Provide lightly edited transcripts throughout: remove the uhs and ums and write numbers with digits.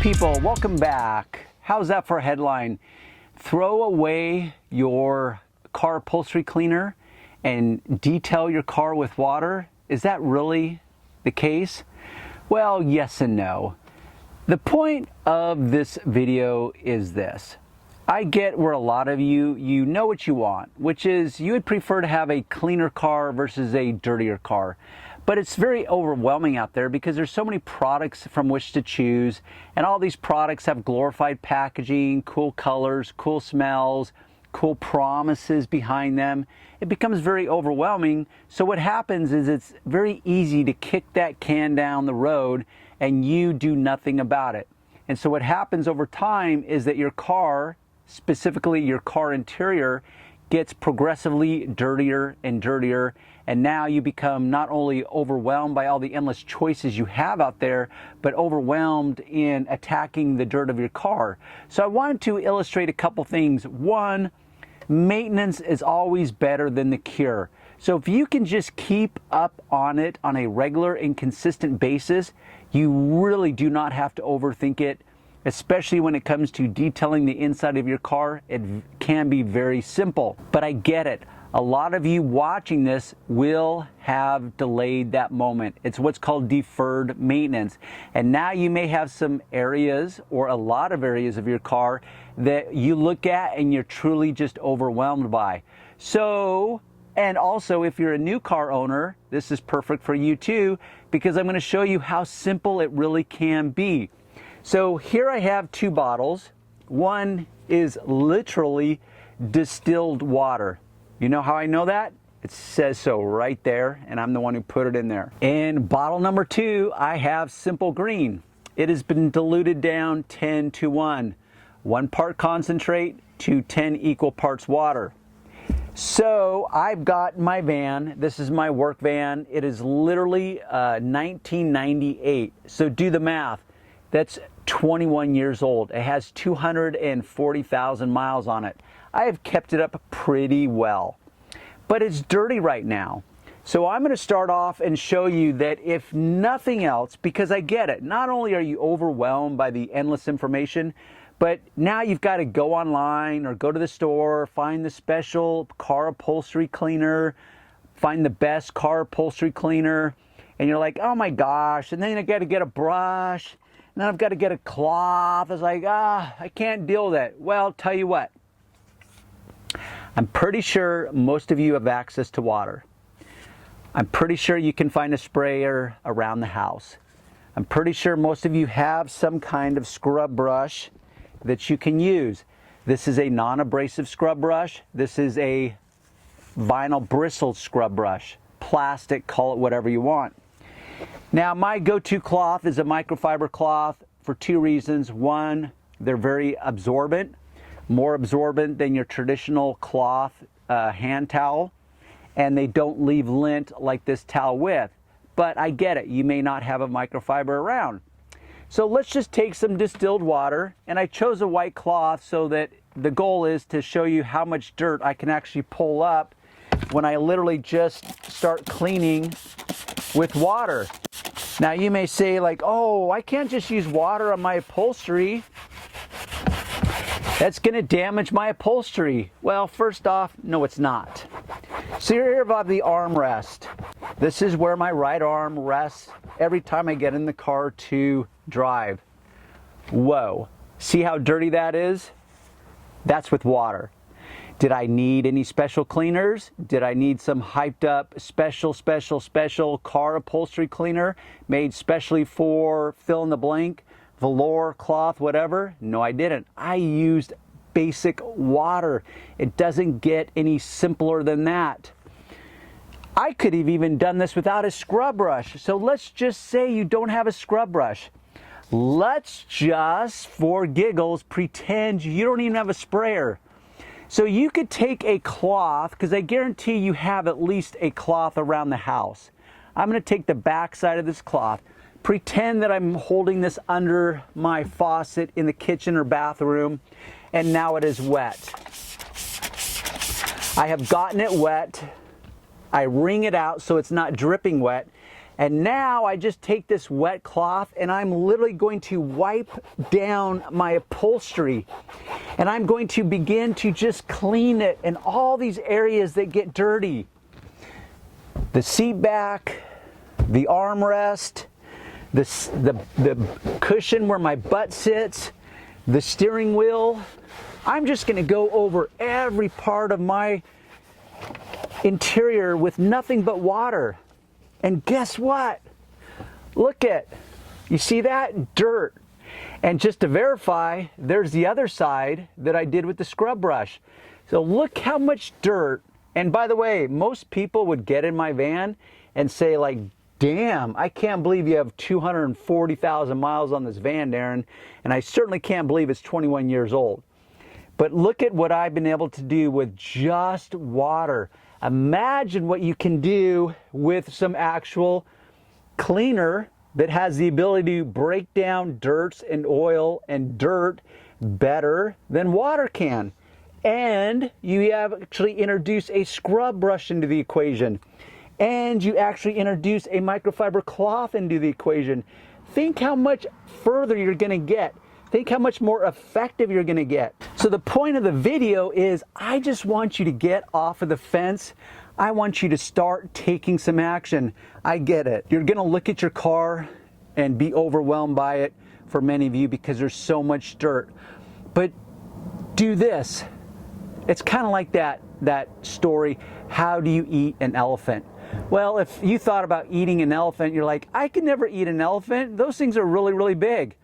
people, welcome back. How's that for a headline? Throw away your car upholstery cleaner and detail your car with water? Is that really the case? Well, yes and no. The point of this video is this. I get where a lot of you know what you want, which is you would prefer to have a cleaner car versus a dirtier car. But it's very overwhelming out there because there's so many products from which to choose, and all these products have glorified packaging, cool colors, cool smells, cool promises behind them. It becomes very overwhelming. So what happens is it's very easy to kick that can down the road and you do nothing about it. And so what happens over time is that your car, specifically your car interior, gets progressively dirtier and dirtier, and now you become not only overwhelmed by all the endless choices you have out there, but overwhelmed in attacking the dirt of your car. So I wanted to illustrate a couple things. One, maintenance is always better than the cure. So if you can just keep up on it on a regular and consistent basis, you really do not have to overthink it. Especially when it comes to detailing the inside of your car, it can be very simple. But I get it. A lot of you watching this will have delayed that moment. It's what's called deferred maintenance. And now you may have some areas or a lot of areas of your car that you look at and you're truly just overwhelmed by. So, and also if you're a new car owner, this is perfect for you too, because I'm going to show you how simple it really can be. So here I have two bottles. One is literally distilled water. You know how I know that? It says so right there, and I'm the one who put it in there. In bottle number two, I have Simple Green. It has been diluted down 10-1. 1 part concentrate to 10 equal parts water. So I've got my van. This is my work van. It is literally 1998. So do the math. That's 21 years old. It has 240,000 miles on it. I have kept it up pretty well, but it's dirty right now. So I'm going to start off and show you that if nothing else, because I get it, not only are you overwhelmed by the endless information, but now you've got to go online or go to the store, find the special car upholstery cleaner, find the best car upholstery cleaner, and you're like, oh my gosh, and then I got to get a brush. And then I've got to get a cloth. It's like, I can't deal with it. Well, tell you what. I'm pretty sure most of you have access to water. I'm pretty sure you can find a sprayer around the house. I'm pretty sure most of you have some kind of scrub brush that you can use. This is a non-abrasive scrub brush. This is a vinyl bristled scrub brush. Plastic, call it whatever you want. Now, my go-to cloth is a microfiber cloth for two reasons. One, they're very absorbent, more absorbent than your traditional cloth hand towel, and they don't leave lint like this towel with. But I get it, you may not have a microfiber around. So let's just take some distilled water, and I chose a white cloth so that the goal is to show you how much dirt I can actually pull up when I literally just start cleaning with water. Now you may say like, oh, I can't just use water on my upholstery. That's going to damage my upholstery. Well, first off, no, it's not. So you're here about the armrest. This is where my right arm rests every time I get in the car to drive. Whoa, see how dirty that is? That's with water. Did I need any special cleaners? Did I need some hyped up special car upholstery cleaner made specially for fill in the blank, velour, cloth, whatever? No, I didn't. I used basic water. It doesn't get any simpler than that. I could have even done this without a scrub brush. So let's just say you don't have a scrub brush. Let's just, for giggles, pretend you don't even have a sprayer. So you could take a cloth, because I guarantee you have at least a cloth around the house. I'm going to take the back side of this cloth, pretend that I'm holding this under my faucet in the kitchen or bathroom, and now it is wet. I have gotten it wet. I wring it out so it's not dripping wet. And now I just take this wet cloth and I'm literally going to wipe down my upholstery. And I'm going to begin to just clean it in all these areas that get dirty. The seat back, the armrest, the cushion where my butt sits, the steering wheel. I'm just going to go over every part of my interior with nothing but water. And guess what? Look at, you see that? Dirt. And just to verify, there's the other side that I did with the scrub brush. So look how much dirt. And by the way, most people would get in my van and say like, damn, I can't believe you have 240,000 miles on this van, Darren. And I certainly can't believe it's 21 years old. But look at what I've been able to do with just water. Imagine what you can do with some actual cleaner that has the ability to break down dirts and oil and dirt better than water can. And you have actually introduced a scrub brush into the equation. And you actually introduce a microfiber cloth into the equation. Think how much further you're going to get. Think how much more effective you're going to get. So the point of the video is I just want you to get off of the fence. I want you to start taking some action. I get it. You're going to look at your car and be overwhelmed by it for many of you because there's so much dirt. But do this. It's kind of like that story, how do you eat an elephant? Well, if you thought about eating an elephant, you're like, I could never eat an elephant. Those things are really, really big.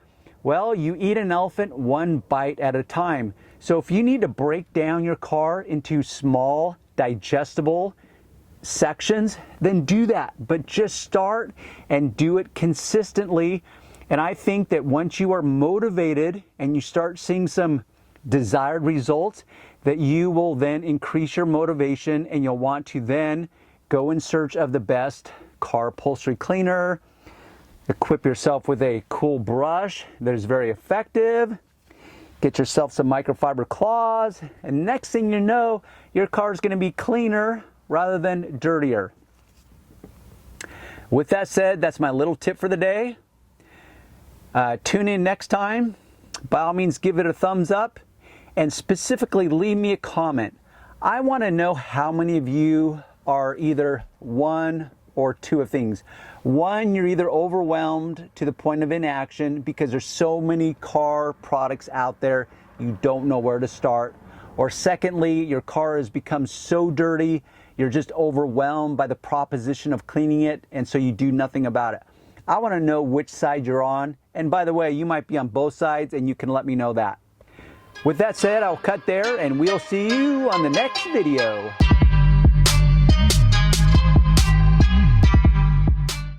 Well, you eat an elephant one bite at a time. So if you need to break down your car into small, digestible sections, then do that. But just start and do it consistently. And I think that once you are motivated and you start seeing some desired results, that you will then increase your motivation and you'll want to then go in search of the best car upholstery cleaner. Equip yourself with a cool brush that is very effective. Get yourself some microfiber cloths, and next thing you know, your car is going to be cleaner rather than dirtier. With that said, that's my little tip for the day. Tune in next time. By all means, give it a thumbs up, and specifically leave me a comment. I want to know how many of you are either one or two of things. One, you're either overwhelmed to the point of inaction because there's so many car products out there, you don't know where to start. Or secondly, your car has become so dirty, you're just overwhelmed by the proposition of cleaning it, and so you do nothing about it. I want to know which side you're on. And by the way, you might be on both sides, and you can let me know that. With that said, I'll cut there, and we'll see you on the next video.